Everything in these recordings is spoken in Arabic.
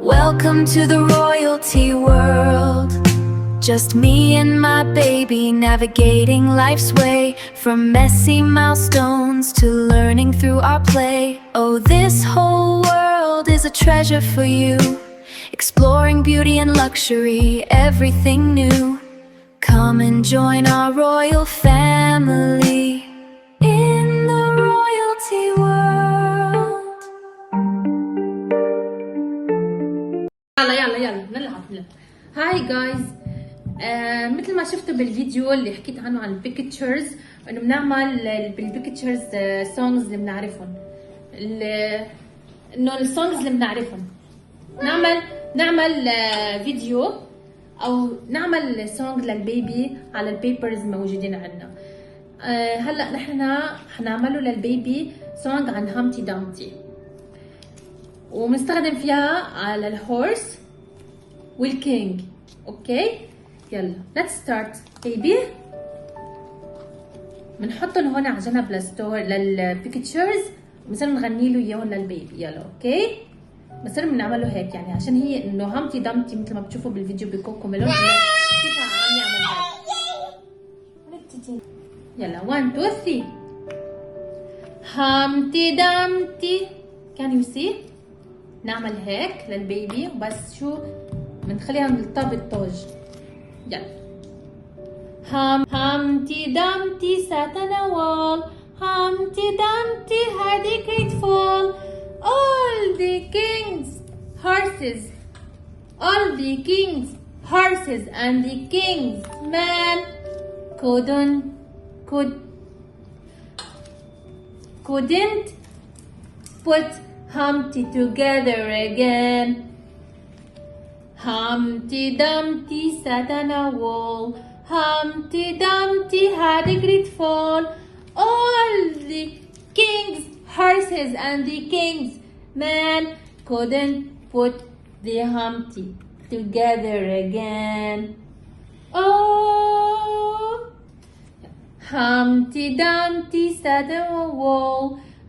Welcome to the royalty world. Just me and my baby navigating life's way, from messy milestones to learning through our play. Oh, this whole world is a treasure for you, exploring beauty and luxury, everything new. Come and join our royal family in the royalty world. يلا نلعب. هاي جايز، مثل ما شفتوا بالفيديو اللي حكيت عنه عن البيكتشرز، انه بنعمل بالبيكتشرز سونجز اللي بنعرفهم، انه السونجز اللي بنعرفهم نعمل فيديو او نعمل سونج للبيبي على البيبرز موجودين عندنا. هلا نحن حنعمله للبيبي سونج عن هامتي دامتي، ومنستخدم فيها على الهورس والكينج. اوكي يلا let's start baby. بنحطهم هون على جنب للبيكتشرز، وبنصير نغني له اياهم للبيبي. يلا اوكي، بنصير بنعمل له هيك، يعني عشان هي انه هامتي دامتي مثل ما بتشوفوا بالفيديو بكوكو ميلون كيف عم يعمل هيك. يلا 1 2 3 هامتي دامتي. can you see؟ نعمل هيك للبيبي، وبس شو بنخليها نلطها بالطوج. يلا Humpty Dumpty sat on a wall. Humpty Dumpty had a great fall. All the king's horses and the king's men couldn't put Humpty together again. Humpty Dumpty sat on a wall. Humpty Dumpty had a great fall. All the king's horses and the king's men couldn't put the Humpty together again. Oh, Humpty Dumpty sat on a wall.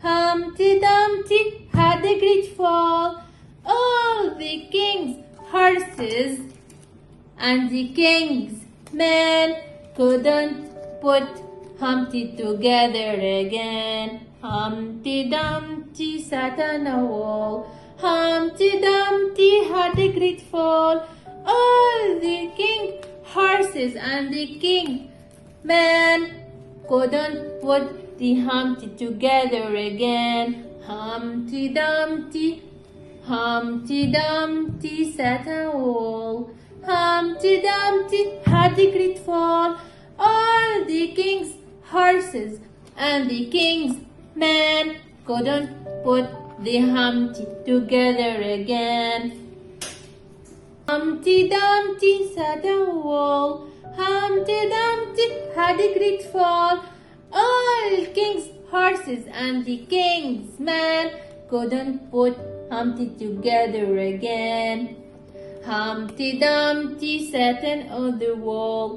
Humpty Dumpty had a great fall. All the king's horses and the king's men couldn't put Humpty together again. Humpty Dumpty sat on a wall. Humpty Dumpty had a great fall. All the king's horses and the king's men couldn't put the Humpty together again. Humpty Dumpty sat on a wall. Humpty Dumpty had a great fall. All the king's horses and the king's men couldn't put the Humpty together again. Humpty Dumpty sat on a wall. Humpty Dumpty had a great fall. All king's horses and the king's men couldn't put Humpty together again. Humpty Dumpty sat on the wall.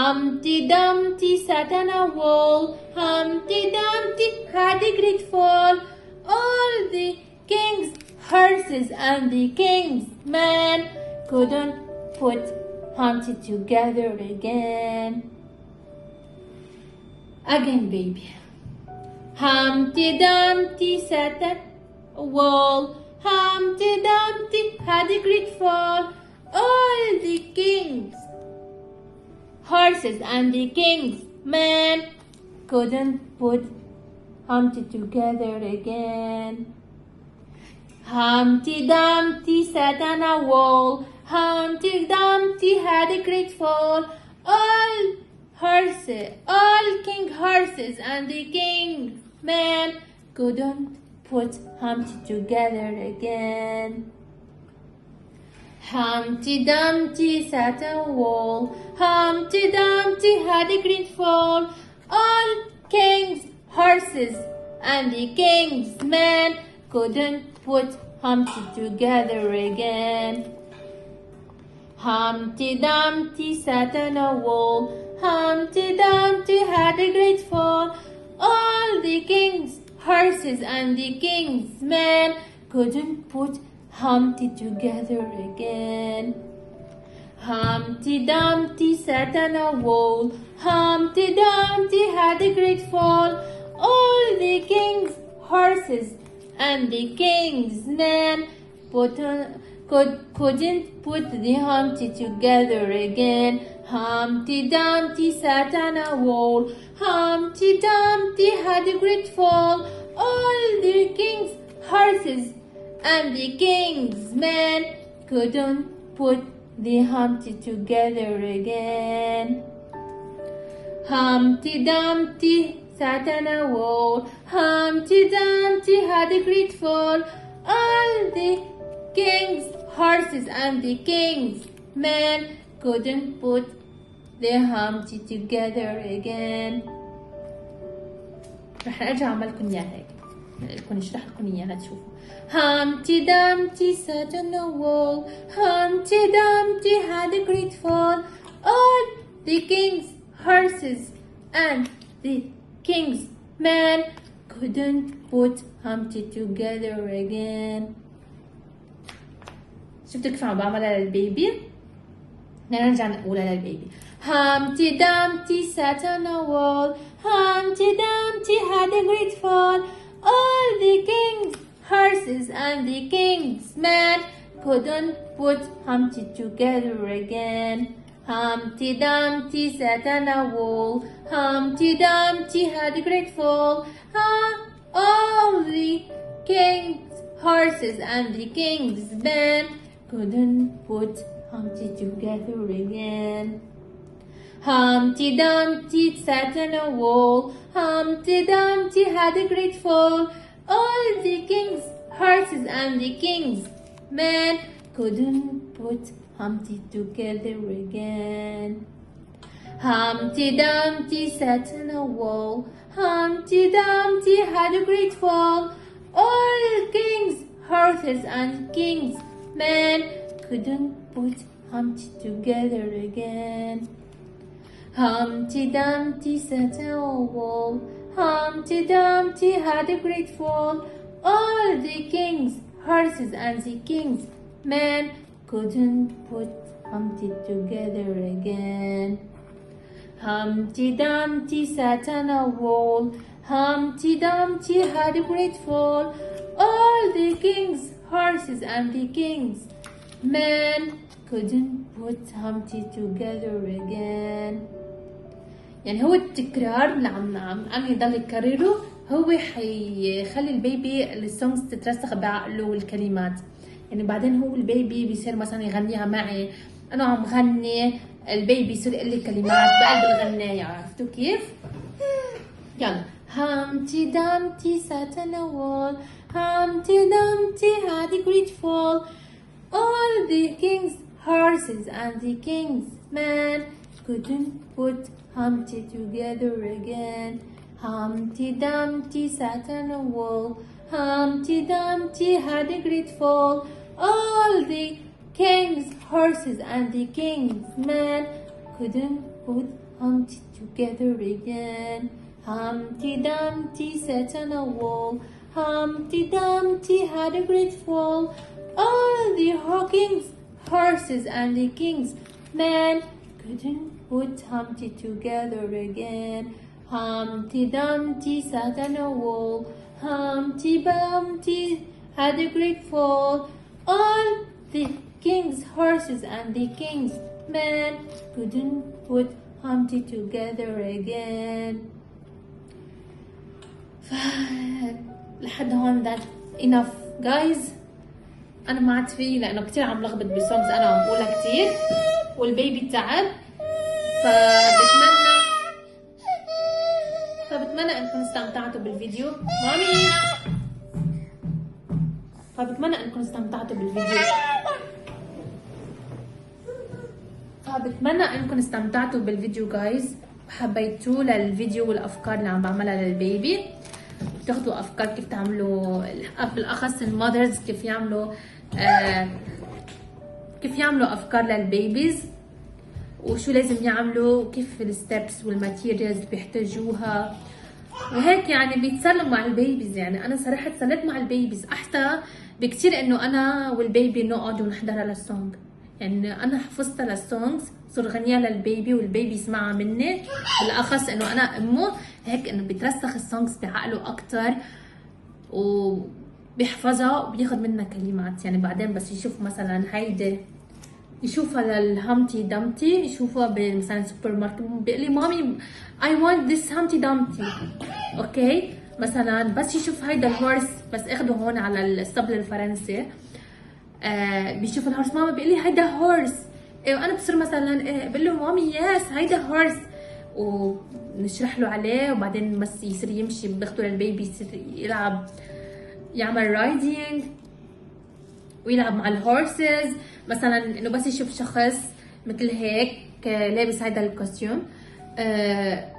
Humpty Dumpty sat on a wall. Humpty Dumpty had a great fall. All the king's horses and the king's men couldn't put Humpty together again. Again, baby. Humpty Dumpty sat on a wall. Humpty Dumpty had a great fall. All the king's horses and the king's men couldn't put Humpty together again. Humpty Dumpty sat on a wall. Humpty Dumpty had a great fall. All king's horses and the king's men couldn't put Humpty together again. Humpty Dumpty sat on a wall. Humpty Dumpty had a great fall. All king's horses and the king's men couldn't put Humpty together again. Humpty Dumpty sat on a wall. Humpty Dumpty had a great fall. All the king's horses and the king's men couldn't put Humpty together again. Humpty Dumpty sat on a wall. Humpty Dumpty had a great fall. All the king's horses and the king's men couldn't put the Humpty together again. Humpty Dumpty sat on a wall. Humpty Dumpty had a great fall. All the king's horses and the king's men couldn't put the Humpty together again. Humpty Dumpty sat on a wall. Humpty Dumpty had a great fall. All the king's horses and the king's men couldn't put the Humpty together again. رح ارجع اعملكم اياها هيك، لكم اشرح لكم اياها تشوفوا. Humpty Dumpty sat on a wall. Humpty Dumpty had a great fall. All the king's horses and the king's men couldn't put Humpty together again. شفتوا كيف عم بعملها للبيبي؟ نرجع نقولها للبيبي. Humpty Dumpty sat on a wall. Humpty Dumpty had a great fall. All the king's horses and the king's men couldn't put Humpty together again. Humpty Dumpty sat on a wall. Humpty Dumpty had a great fall. All the king's horses and the king's men couldn't put Humpty together again. Humpty Dumpty sat on a wall. Humpty Dumpty had a great fall. All the king's horses and the king's men couldn't put Humpty together again. Humpty Dumpty sat on a wall. Humpty Dumpty had a great fall. All the king's horses and king's men couldn't put Humpty together again. Humpty Dumpty sat on a wall. Humpty Dumpty had a great fall. All the king's horses and the king's men couldn't put Humpty together again. Humpty Dumpty sat on a wall. Humpty Dumpty had a great fall. All the king's horses and the king's men couldn't put Humpty together again. يعني هو التكرار اللي عم يضل يكرره هو حيخلي البيبي السونجز تترسخ بعقله والكلمات. يعني بعدين هو البيبي بيصير مثلا يغنيها معي، انا عم غني البيبي يصير يقول لي كلمات بقلب الغناية. عرفتوا كيف؟ يلا. Humpty Dumpty sat on a wall. Humpty Dumpty had a great fall. All the king's horses and the king's men couldn't put Humpty together again. Humpty Dumpty sat on a wall. Humpty Dumpty had a great fall. All the king's horses and the king's men couldn't put Humpty together again. Humpty Dumpty sat on a wall. Humpty Dumpty had a great fall. All the king's horses and the king's men couldn't put Humpty together again. Humpty Dumpty sat on a wall. Humpty Dumpty had a great fall. All the king's horses and the king's men couldn't put Humpty together again. لحد هون that enough guys. أنا ما عاد في لأنه كتير عم لخبط بسونجز أنا عم بقولها كتير والبيبي تعب، فبتمنى انكم استمتعتوا بالفيديو. فبتمنى انكم استمتعتوا بالفيديو جايز، وحبيتوه للفيديو والافكار اللي عم بعملها للبيبي. بتاخذوا افكار كيف تعملوا بالاخص المادرز كيف يعملوا افكار للبيبيز وشو لازم يعملوا وكيف الستبس والماتيريالز اللي بيحتاجوها وهيك. يعني بيتسلوا مع البيبيز. يعني انا صراحه تسليت مع البيبيز حتى بكتير انه انا والبيبي نقعد ونحضرها للسونج. يعني انا حفظتها للسونجز، صار غنيها للبيبي والبيبي يسمعها مني، بالاخص انه انا امه، هيك انه بترسخ السونجز بعقله اكتر وبيحفظها وبياخد منها كلمات. يعني بعدين بس يشوف مثلا هيدي، يشوفها للهامتي دامتي، يشوفها مثلا سوبر ماركت، بيقول لي مامي I want this هامتي دامتي، اوكي مثلا بس يشوف هيدا الهورس، بس اخده هون على الاسطبل الفرنسي، بيشوف الهورس، ماما بيقول لي هيدا هورس، وانا بصير مثلا بقول له مامي يس هيدا هورس، ونشرح له عليه. وبعدين بس يصير يمشي باخده للبيبي يصير يلعب، يعمل رايدينج ويلعب مع الهورسز. مثلا انه بس يشوف شخص مثل هيك لابس هيدا الكوستيوم،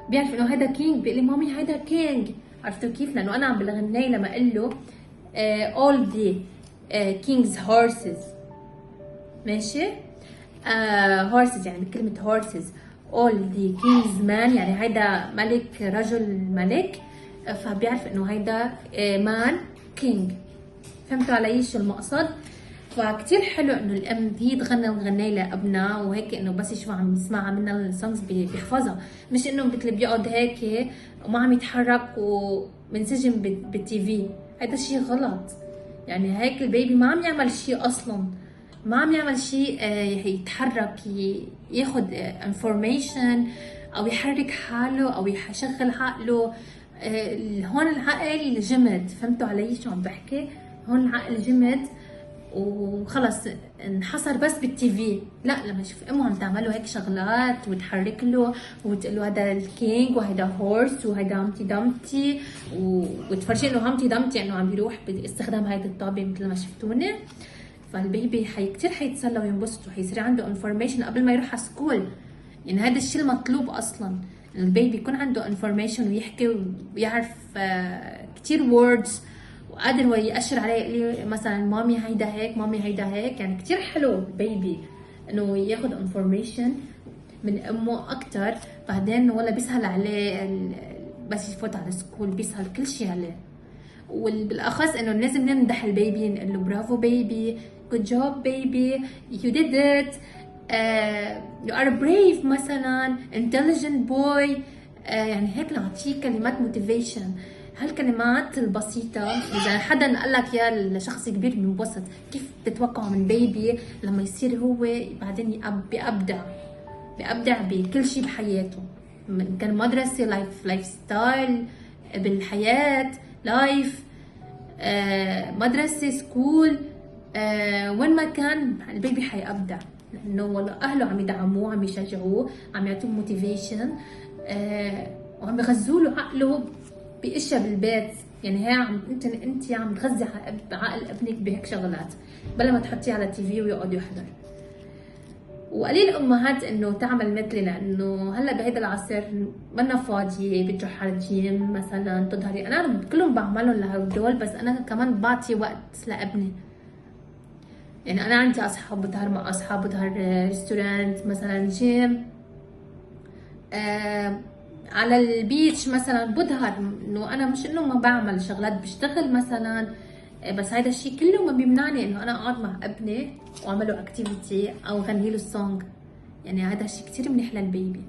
بيعرف انه هيدا كينج، بيقول لي مامي هيدا كينج. عرفتوا كيف؟ لانه انا عم بالغنايه لما اقول له all the king's horses، ماشي؟ horses يعني كلمه horses، all the king's man يعني هيدا ملك، رجل ملك، فبيعرف انه هيدا man king. فهمتوا علي شو المقصد؟ فكتير حلو انه الام هي تغنى وتغني لابنها وهيك، انه بس يشوف عم يسمعها منها السونجز بيحفظها، مش انه مثل بيقعد هيك وما عم يتحرك ومنسجم بالتي في. هذا الشيء غلط. يعني هيك البيبي ما عم يعمل شيء اصلا، ما عم يعمل شيء يتحرك، ياخد انفورميشن او يحرك حاله او يشغل عقله. هون العقل جمد. فهمتوا علي شو عم بحكي؟ هون العقل جمد وخلص انحصر بس بالتي في. لا، لما يشوف امه عم تعمل له هيك شغلات وتحرك له وتقول له هذا الكينج وهذا هورس وهذا همتي دمتي، وتفرجي انه همتي دمتي انه عم بيروح باستخدام هيدي الطابه مثل ما شفتوني، فالبيبي كتير حيتسلى وينبسط وحيصير عنده انفورميشن قبل ما يروح على سكول. يعني هذا الشيء المطلوب اصلا، البيبي يكون عنده انفورميشن ويحكي ويعرف كتير ووردز، وقادر هو يأشر عليه يقول لي مثلا مامي هيدا هيك، مامي هيدا هيك. يعني كتير حلو البيبي انه ياخد انفورميشن من امه اكتر. بعدين ولا بيسهل عليه بس يفوت على السكول، بيسهل كل شيء عليه. وبالاخص انه لازم نمدح البيبي، نقول له برافو بيبي، good job baby, you did it, you are brave مثلا, intelligent boy. يعني هيك نعطيه كلمات موتيفيشن. هالكلمات البسيطة إذا حدا قال لك يا لشخص كبير بينبسط. كيف بتتوقعوا من بيبي لما يصير هو بعدين بيبدع بكل شيء بحياته، كان مدرسة، لايف ستايل بالحياة، لايف، مدرسة، سكول، وين ما كان البيبي حيبدع، لأنه والله أهله عم يدعموه، عم يشجعوه، عم يعطوه موتيفيشن، وعم يغذوا له عقله باشياء بالبيت. يعني هي انت عم تغذي عقل ابنك بهيك شغلات، بلا ما تحطيه على تي في ويقعد يحضر. وقليل امهات انه تعمل مثلي، لانه هلا بهيدا العصر منا فاضيه، بتروح على الجيم مثلا تظهري. انا كلهم بعملهم لهدول، بس انا كمان بعطي وقت لابني. يعني انا عندي اصحاب بظهر مع اصحاب، بظهر ريستورانت مثلا، جيم، على البيتش مثلا، بظهر. انه انا مش انه ما بعمل شغلات، بشتغل مثلا، بس هيدا الشيء كله ما بيمنعني انه انا اقعد مع ابني واعمل له اكتيفيتي او غني له السونج. يعني هذا الشيء كثير منيح للبيبي.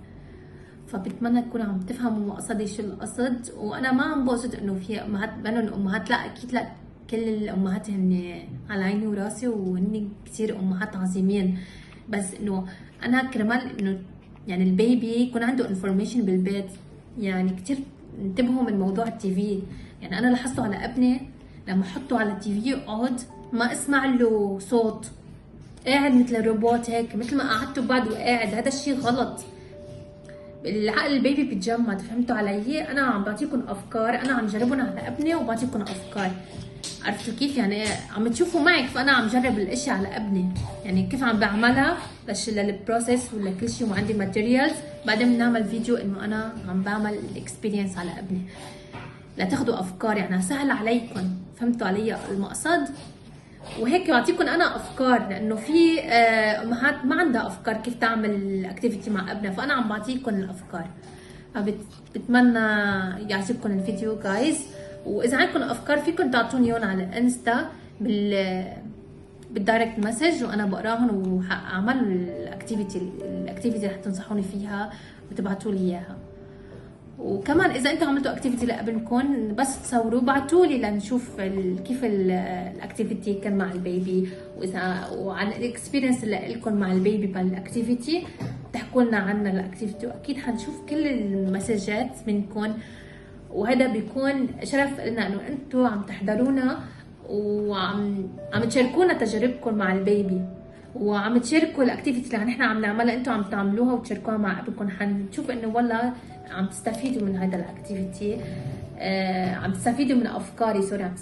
فبتمنى تكونوا عم تفهموا مقصدي شو القصد. وانا ما عم بقصد انه في امهات بنون امهات، لا اكيد لا، كل الامهات هن على عيني وراسي وهن كثير امهات عظيمين، بس انه انا كرمال انه يعني البيبي يكون عنده انفورميشن بالبيت. يعني كتير انتبهوا من موضوع التي في. يعني انا لاحظته على ابني لما احطه على التي في يقعد ما اسمع له صوت، قاعد مثل الروبوت هيك، مثل ما قعدته بعد وقاعد. هذا الشيء غلط. العقل البيبي بيتجمد. فهمتوا علي؟ انا عم بعطيكم افكار، انا عم جربهم على ابني وبعطيكم افكار. عرفتوا كيف؟ يعني عم تشوفوا معي كيف انا عم جرب الاشياء على ابني، يعني كيف عم بعملها للبروسيس ولا كل شيء، وعندي ماتيريالز. بعدين بنعمل فيديو انه انا عم بعمل الاكسبيرينس على ابني لتاخذوا افكار. يعني سهل عليكم. فهمتوا علي المقصد؟ وهيك بعطيكم انا افكار، لانه في امهات ما عندها افكار كيف تعمل اكتيفيتي مع ابنها، فانا عم بعطيكم الافكار. بتمنى يعجبكم الفيديو جايز، واذا عندكم افكار فيكم تعطوني اياهم على انستا. بالدايركت مسج، وانا بقراهم وحاعمل الاكتيفيتي رح تنصحوني فيها وتبعتوا لي اياها. وكمان اذا انتم عملتوا اكتيفيتي لقبلكم بس تصوروا بعتوا لي لنشوف كيف الاكتيفيتي كان مع البيبي، واذا وعن الاكسبيرينس اللي لكم مع البيبي بالاكتيفيتي تحكوا لنا عنها الاكتيفيتي، واكيد حنشوف كل المسجات منكم. وهذا بيكون شرف لنا انه انتم عم تحضرونا وعم تشاركونا تجاربكم مع البيبي، وعم تشاركوا الاكتيفيتي اللي نحن عم نعملها انتم عم تعملوها وتشاركوها مع ابنكم. حنشوف انه والله عم تستفيدوا من هذا الاكتيفيتي، عم تستفيدوا من افكاري، عم